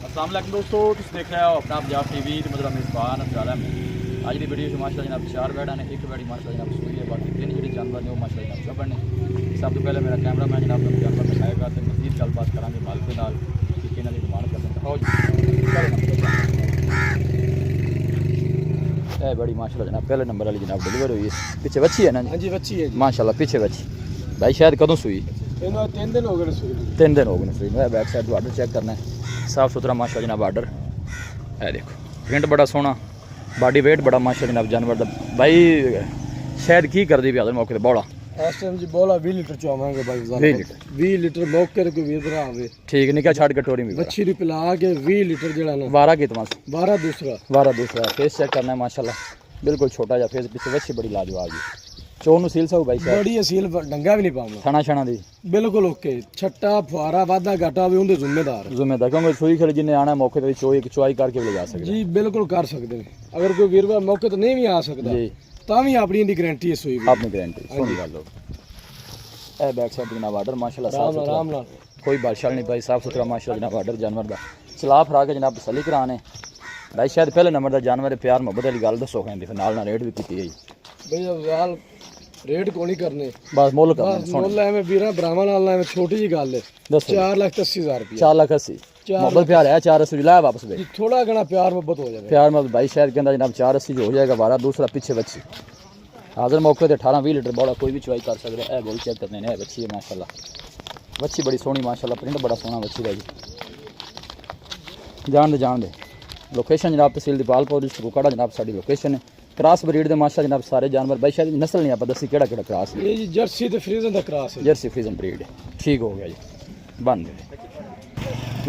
अस्सलाम वालेकुम दोस्तों, तुम देख रहे हो अपना पंजाब टीवी ते मतलब मेज़बान अब्दाल अहमद। अज की वीडियो माशाअल्लाह जनाब 4 बैड़ा ने, एक बैड़ी माशाअल्लाह जनाब सूई है, बाकी 3 जी जानवर ने माशाअल्लाह जनाब गब्बन ने। सब तो पहले मेरा कैमरा मैन जनाब तुम जानवर दिखाएगा तो मज़ीद गलबात करांगे मालिक के नाल कि इन्हां दी डिमांड करते हैं। ए बड़ी माशाअल्लाह जनाब पहले नंबर वाली जनाब डिलीवर हुई है। पीछे बच्ची है ना जी? हाँ जी बच्ची है जी माशाअल्लाह पीछे बच्ची। भाई शायद कदों सूई? इन्हों 3 दिन हो गए सूई। 3 दिन हो गए सूई। बैक साइड ऑर्डर चेक करना है, साफ सुथरा माशाअल्लाह जनाब ऑर्डर है। देखो प्रिंट बड़ा सोहना, बॉडी वेट बड़ा माशाअल्लाह जनाब जानवर दा। भाई शायद की कर दी भी मौके ते बौला इस टाइम जी बोला 20 लीटर चवावांगे भाई। 20 लीटर मौके ते कोई वीर भरा आवे ठीक निका छाड़ के टोरी में बच्ची दी पिला के 20 लीटर जेड़ा ना 12 की तमास 12 दूसरा फेस चेक करना है माशाअल्लाह बिल्कुल छोटा जा फेस, पीछे बच्ची बड़ी लाजवाब जी। चोन नु सील साहू भाई शायद बड़ी असील डंगा भी नहीं पाऊंगा। थाना छाना दी बिल्कुल ओके, छट्टा फुआरा वादा घाटा भी उनके जिम्मेदार क्योंकि सूई खड़ी जिन्हें आना मौके ते चुआई करके ले जा सकते जी। बिल्कुल कर सकते हैं। अगर कोई वीर भरा मौके तो नहीं भी आ सकता जी तां भी अपनी दी गारंटी है सूई दी। अपनी गारंटी सोनी गल हो। ए बैक साइड जनाब ऑर्डर माशाअल्लाह साफ सुथरा, आराम नाल कोई बादशाह नहीं भाई, साफ सुथरा माशाअल्लाह जनाब ऑर्डर जानवर दा। चला फरा के जनाब तसल्ली कराने भाई। शायद पहले नंबर दा जानवर प्यार मोहब्बत वाली गल दसो कहंदी, फिर नाल रेट भी कीती गई भाई। अफजाल रेट को नहीं करने बस मुੱਲ करने बस मुੱਲ ਐਵੇਂ ਵੀਰਾਂ ਭਰਾਵਾਂ ਨਾਲ ਐਵੇਂ ਛੋਟੀ ਜੀ ਗੱਲ ਹੈ। दसो 4,80,000 रुपया 4,80,000 मोहब्बत प्यार है। 4,80,000 लाया वापस भाई, थोड़ा घना प्यार मोहब्बत हो जाए। प्यार मोहब्बत भाई शायद कहता जनाब 4,80,000 जो हो जाएगा। 12 दूसरा पीछे बच्ची हाजिर मौके पर 18-20 लीटर बड़ा कोई भी चुआई कर सकते हैं। बोल चेक करते हैं बच्ची है माशाअल्लाह, बच्ची बड़ी सोहनी माशाअल्लाह, प्रिंट बड़ा सोहना बच्ची का जी। जान दे लोकेशन जनाब तहसील दीपालपुर कुकाड़ा जनाब साड़ी लोकेशन है। क्रॉस ब्रीड दे माशा जनाब सारे जानवर भाई। शायद नस्ल नहीं आप दसी केड़ा क्रॉस है? ये जी जर्सी ते फ्रीजन दा क्रॉस है। जर्सी फ्रीजन ब्रीड है, ठीक हो गया जी बन गए।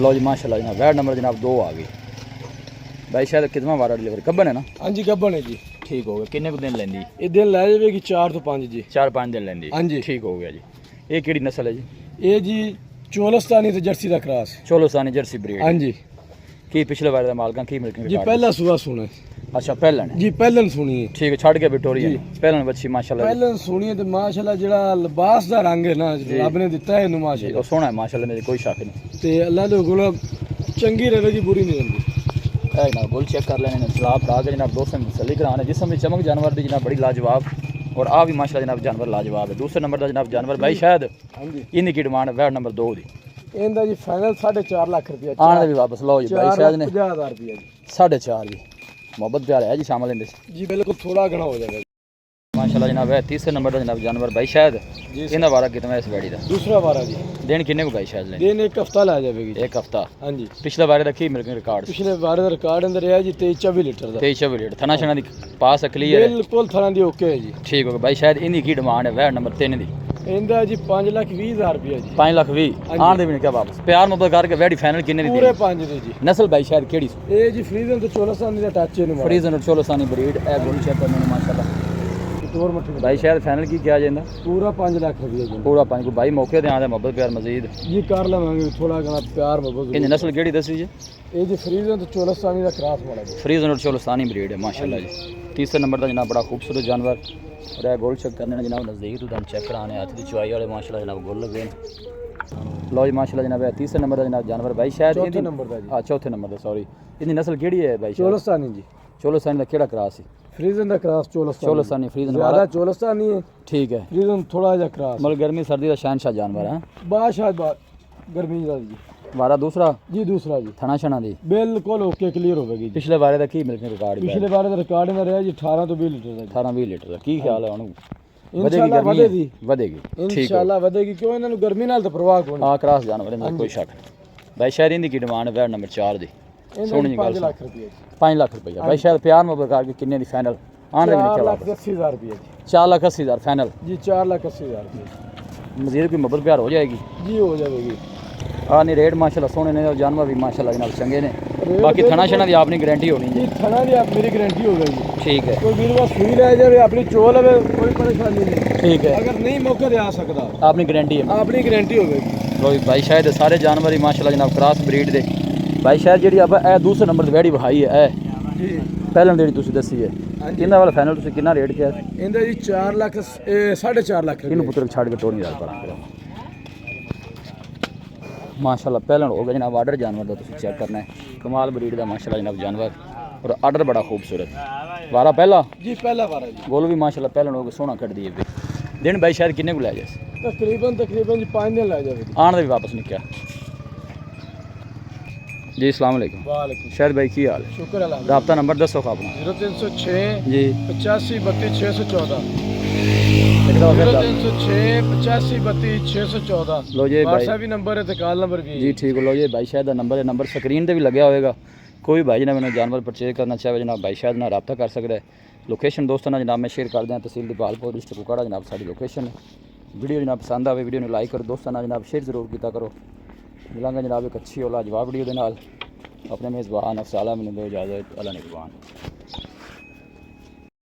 लो जी माशाल्लाह जनाब वैड नंबर जनाब 2 आ गई भाई। शायद कितना वारा डिलीवरी कब्बन है ना? हाँ जी कब्बन है जी। ठीक हो गया। किन्ने को दिन लेंदी? ये दिन लै जाएगी 4 तो 5 जी। 4-5 दिन लेंदी। हाँ जी ठीक हो गया जी। ये केड़ी नस्ल है जी? ये जी चोलस्तानी ते जर्सी दा क्रॉस। Cholistani Jersey breed. हाँ जी। की पिछले बार दा मालकां की मिल्किंग जी पहला सुबह सुने। अच्छा पहलन जी पहलन सुनी है। ठीक है छड़ के विक्टोरिया पहलन बच्ची माशाल्लाह। पहलन सुनी है ते माशाल्लाह जेड़ा लिबास दा रंग है ना रब ने दिता है इनु माशाल्लाह सोहना है माशाल्लाह, मेरी कोई शक नहीं। ते अल्लाह दे हुक्म चंगी रहे जी, बुरी नहीं रहंदी। ए ना गोल चेक कर लेने सलाब ला के जनाब दोस्तों तसल्ली कराने। जिसम में चमक जानवर दी जनाब बड़ी लाजवाब और आ भी माशाल्लाह जनाब जानवर लाजवाब है। दूसरे नंबर दा जनाब जानवर भाई शायद हाँ जी इन्हीं की डिमांड वैड नंबर 2 दी इंदा जी फाइनल 4.5 लाख रुपया आने भी वापस लो जी भाई। शायद ने 50,000 रुपया जी 4.5 जी मोहब्बत प्यार है जी शामिल इंदे जी। बिल्कुल थोड़ा घना हो जाएगा माशाल्लाह जनाब है। तीसरे नंबर का जनाब जानवर भाई शायद इन्हें बारा कितना है इस बैड़ी का? दूसरा बारा जी। दिन किन्ने को भाई शायद लेने? दिन एक हफ्ता ला जाएगी। एक हफ्ता हाँ जी। पिछले बारे का की मिल्किंग रिकॉर्ड? पिछले बारे का रिकॉर्ड अंदर है जी 23-24 लीटर का। 23-24 लीटर थना छना दी पास क्लियर है? बिल्कुल थना दी ओके है जी। ठीक हो गया भाई। शायद इन्हीं की डिमांड है वैड नंबर 3 दी इंदा जी 5,20,000 रुपया जी। 5,20,000 आन दे भी क्या वापस प्यार मोहब्बत करके वैडी फाइनल किन्ने दी? पूरे 5 दे जी। नस्ल भाई शायद केड़ी? ए जी फ्रीजन तो चोलस्तानी दा टच है नु फ्रीजन और चोलस्तानी ब्रीड ए गोल चेक करने माशाल्लाह टोर मठी भाई। शायद फाइनल की क्या जांदा? पूरा 5 लाख रुपया जी। पूरा 5 को भाई मौके ते आंदा मोहब्बत प्यार मजीद जी कर लवांगे थोड़ा घना प्यार मोहब्बत। इन नस्ल केड़ी दसी जी? ए जी फ्रीजन तो चोलस्तानी दा क्रॉस वाला जी। फ्रीजन और चोलस्तानी ब्रीड है माशाल्लाह जी। तीसरे नंबर का जनाब बड़ा खूबसूरत जानवर और यह गोल चेक करने जनाब नज़दीक तो दम चेक कराने हाथ की चुआई वाले माशाल्लाह जनाब गोल लगे। लो जी माशाल्लाह जनाब है तीसरे नंबर का जनाब जानवर भाई। शायद चौथे नंबर का जी। हाँ चौथे नंबर का सॉरी। इनकी नस्ल केड़ी है भाई? चोलस्तानी जी। चोलस्तानी का केड़ा क्रॉस है? फ्रीजन दा क्रॉस चोलस्तानी फ्रीजन ज्यादा वाला चोलस्तानी है। ठीक है। फ्रीजन थोड़ा जा क्रॉस मतलब गर्मी सर्दी का शहनशाह जानवर है। बादशाह गर्मी दा जी। वारा दूसरा जी दूसरा जी। थना छना दी बिल्कुल ओके क्लियर होगी जी। पिछले बारे का की मिल्किंग रिकॉर्ड? पिछले बारे का रिकॉर्ड में रहा जी 18 तो 20 लीटर का। 18-20 लीटर का की ख्याल है? इंशाल्लाह ਵਧੇਗੀ इंशाल्लाह ਵਧੇगी क्यों इन्हां नु गर्मी नाल तो परवाह कोई हां क्रॉस जानवर में कोई शक नहीं भाई। शायद इनकी की डिमांड वैड नंबर 4 दी सोहनी 5 लाख रुपया 5 लाख रुपया भाई। शायद प्यार मोहब्बत करके किन्ने दी फाइनल आने में क्या 4,80,000 रुपया जी। 4,80,000 फाइनल जी 4,80,000 रुपया मजीद कोई मोहब्बत प्यार हो जाएगी जी हो जाएगी। हाँ नहीं रेट माशाल्लाह सोहने ने और जानवर भी माशाल्लाह जनाब चंगे ने। बाकी थना शना की अपनी गारंटी होनी जी। थना दी आप मेरी गारंटी हो गई। ठीक है। कोई वीर बस सुई ले जाए अपनी चोल है कोई परेशानी नहीं। ठीक है। अगर नहीं मौके पे आ सकता अपनी गारंटी है? अपनी गारंटी हो गई। लो भाई शायद सारे जानवर ही माशाल्लाह जनाब क्रॉस ब्रीड दे भाई। शायद जी आप दूसरे नंबर की वैड़ी विखाई है जी पहले जी तुम दसी है इन्होंने वाला फाइनल तुम कितना रेट किया? इंदा जी 4 लाख 4.5 लाख इन पुत्र छड़ के टोनी पर माशाल्लाह पहलन होगा जनाब आर्डर जानवर का तुम चेक करना है कमाल ब्रीड का माशाल्लाह जनाब जानवर और आर्डर बड़ा खूबसूरत वारा पहला जी पहला बार है जी गोल भी माशाल्लाह पहलन होगा सोहना कट दिए भी दिन भाई शायद किन्ने को लै जाए तकरीबन जी 5 दिन ला जावे आने भी वापस नहीं क्या जी अस्सलाम वालेकुम वालेकुम शायद भाई की हाल है शुक्र अल्लाह रब्ता नंबर दसो अपना 0306 जी 85 32 614 एक दफा फिर दस। 0306 85 32 614 लो जी भाई व्हाट्सएप भी नंबर है ते कॉल नंबर भी है जी ठीक है लो जी भाई शायद का नंबर है नंबर स्क्रीन पे भी लगे होएगा कोई भाई जिन्हें मैंने जानवर परचेज करना चाहे जनाब भाई शायद ना रब्ता कर सकता है लोकेशन दोस्तों ना जनाब मैं शेयर कर दें तहसील दीपालपुर डिस्ट्रिक्ट कुकाड़ा जनाब साड़ी लोकेशन है वीडियो जनाब पसंद आए वीडियो ने लाइक करो दोस्तों ना जनाब शेयर जरूर किया करो मिलांगे जनाब एक अच्छी और लाजवाब वीडियो के नाल अपने मेज़बान अफसाला मैंने दो इजाज़त अल्लाह निगहबान।